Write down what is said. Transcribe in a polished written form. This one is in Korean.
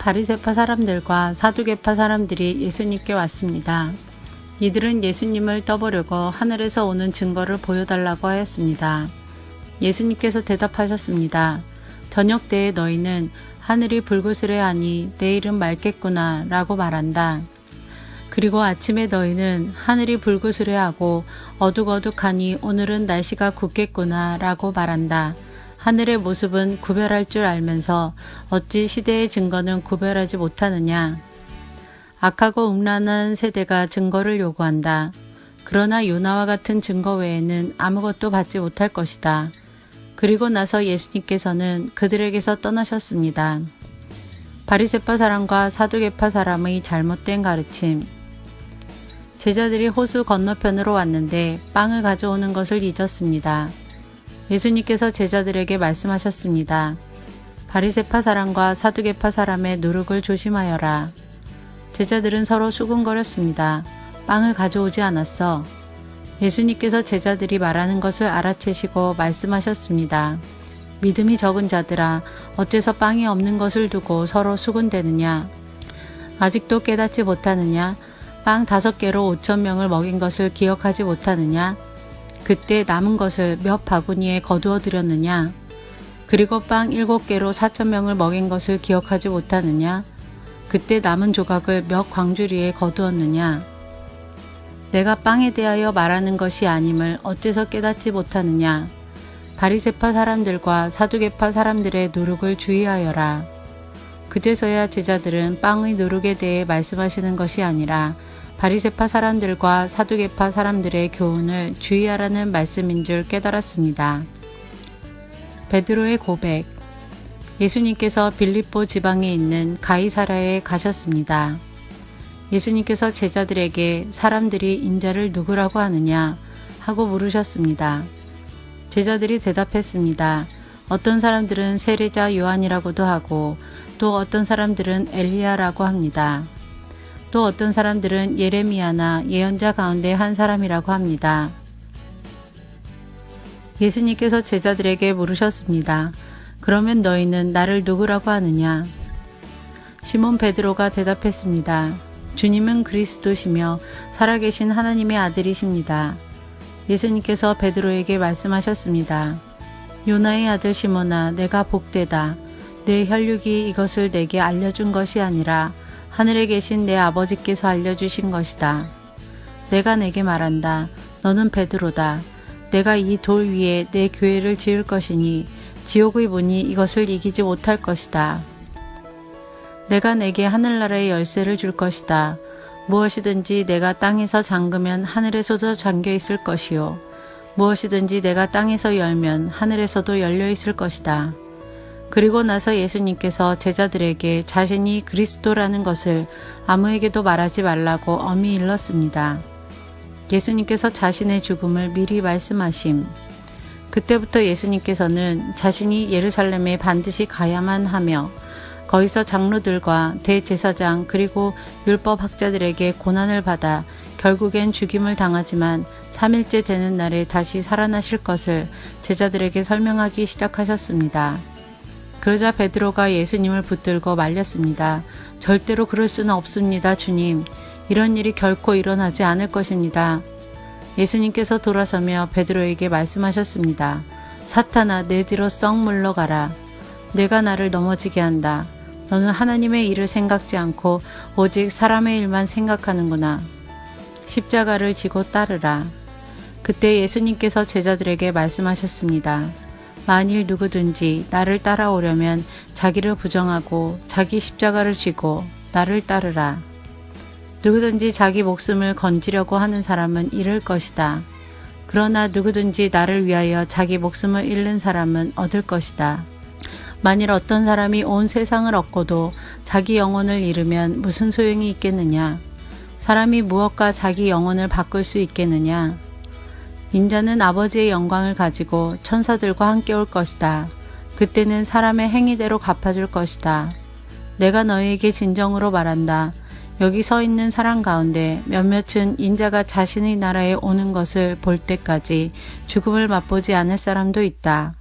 바리새파 사람들과 사두개파 사람들이 예수님께 왔습니다. 이들은 예수님을 떠보려고 하늘에서 오는 증거를 보여달라고 하였습니다. 예수님께서 대답하셨습니다. 저녁 때에 너희는 하늘이 불그스레하니 내일은 맑겠구나 라고 말한다. 그리고 아침에 너희는 하늘이 불그스레하고 어둑어둑하니 오늘은 날씨가 굳겠구나 라고 말한다. 하늘의 모습은 구별할 줄 알면서 어찌 시대의 증거는 구별하지 못하느냐. 악하고 음란한 세대가 증거를 요구한다. 그러나 요나와 같은 증거 외에는 아무것도 받지 못할 것이다. 그리고 나서 예수님께서는 그들에게서 떠나셨습니다. 바리새파 사람과 사두개파 사람의 잘못된 가르침. 제자들이 호수 건너편으로 왔는데 빵을 가져오는 것을 잊었습니다. 예수님께서 제자들에게 말씀하셨습니다. 바리새파 사람과 사두개파 사람의 누룩을 조심하여라. 제자들은 서로 수군거렸습니다. 빵을 가져오지 않았어. 예수님께서 제자들이 말하는 것을 알아채시고 말씀하셨습니다. 믿음이 적은 자들아, 어째서 빵이 없는 것을 두고 서로 수군대느냐? 아직도 깨닫지 못하느냐? 빵 5개로 5,000명을 먹인 것을 기억하지 못하느냐? 그때 남은 것을 몇 바구니에 거두어 드렸느냐? 그리고 빵 7개로 4,000명을 먹인 것을 기억하지 못하느냐? 그때 남은 조각을 몇 광주리에 거두었느냐? 내가 빵에 대하여 말하는 것이 아님을 어째서 깨닫지 못하느냐? 바리새파 사람들과 사두개파 사람들의 누룩을 주의하여라. 그제서야 제자들은 빵의 누룩에 대해 말씀하시는 것이 아니라 바리새파 사람들과 사두개파 사람들의 교훈을 주의하라는 말씀인 줄 깨달았습니다. 베드로의 고백. 예수님께서 빌립보 지방에 있는 가이사랴에 가셨습니다. 예수님께서 제자들에게 사람들이 인자를 누구라고 하느냐 하고 물으셨습니다. 제자들이 대답했습니다. 어떤 사람들은 세례자 요한이라고도 하고 또 어떤 사람들은 엘리야라고 합니다. 또 어떤 사람들은 예레미야나 예언자 가운데 한 사람이라고 합니다. 예수님께서 제자들에게 물으셨습니다. 그러면 너희는 나를 누구라고 하느냐? 시몬 베드로가 대답했습니다. 주님은 그리스도시며 살아계신 하나님의 아들이십니다. 예수님께서 베드로에게 말씀하셨습니다. 요나의 아들 시몬아, 내가 복되다. 내 혈육이 이것을 내게 알려준 것이 아니라 하늘에 계신 내 아버지께서 알려주신 것이다. 내가 내게 말한다. 너는 베드로다. 내가 이 돌 위에 내 교회를 지을 것이니 지옥의 문이 이것을 이기지 못할 것이다. 내가 내게 하늘나라의 열쇠를 줄 것이다. 무엇이든지 내가 땅에서 잠그면 하늘에서도 잠겨 있을 것이요. 무엇이든지 내가 땅에서 열면 하늘에서도 열려 있을 것이다. 그리고 나서 예수님께서 제자들에게 자신이 그리스도라는 것을 아무에게도 말하지 말라고 엄히 일렀습니다. 예수님께서 자신의 죽음을 미리 말씀하심. 그때부터 예수님께서는 자신이 예루살렘에 반드시 가야만 하며 거기서 장로들과 대제사장 그리고 율법학자들에게 고난을 받아 결국엔 죽임을 당하지만 3일째 되는 날에 다시 살아나실 것을 제자들에게 설명하기 시작하셨습니다. 그러자 베드로가 예수님을 붙들고 말렸습니다. 절대로 그럴 수는 없습니다, 주님. 이런 일이 결코 일어나지 않을 것입니다. 예수님께서 돌아서며 베드로에게 말씀하셨습니다. 사탄아, 내 뒤로 썩 물러가라. 내가 나를 넘어지게 한다. 너는 하나님의 일을 생각지 않고 오직 사람의 일만 생각하는구나. 십자가를 지고 따르라. 그때 예수님께서 제자들에게 말씀하셨습니다. 만일 누구든지 나를 따라오려면 자기를 부정하고 자기 십자가를 쥐고 나를 따르라. 누구든지 자기 목숨을 건지려고 하는 사람은 잃을 것이다. 그러나 누구든지 나를 위하여 자기 목숨을 잃는 사람은 얻을 것이다. 만일 어떤 사람이 온 세상을 얻고도 자기 영혼을 잃으면 무슨 소용이 있겠느냐? 사람이 무엇과 자기 영혼을 바꿀 수 있겠느냐? 인자는 아버지의 영광을 가지고 천사들과 함께 올 것이다. 그때는 사람의 행위대로 갚아줄 것이다. 내가 너희에게 진정으로 말한다. 여기 서 있는 사람 가운데 몇몇은 인자가 자신의 나라에 오는 것을 볼 때까지 죽음을 맛보지 않을 사람도 있다.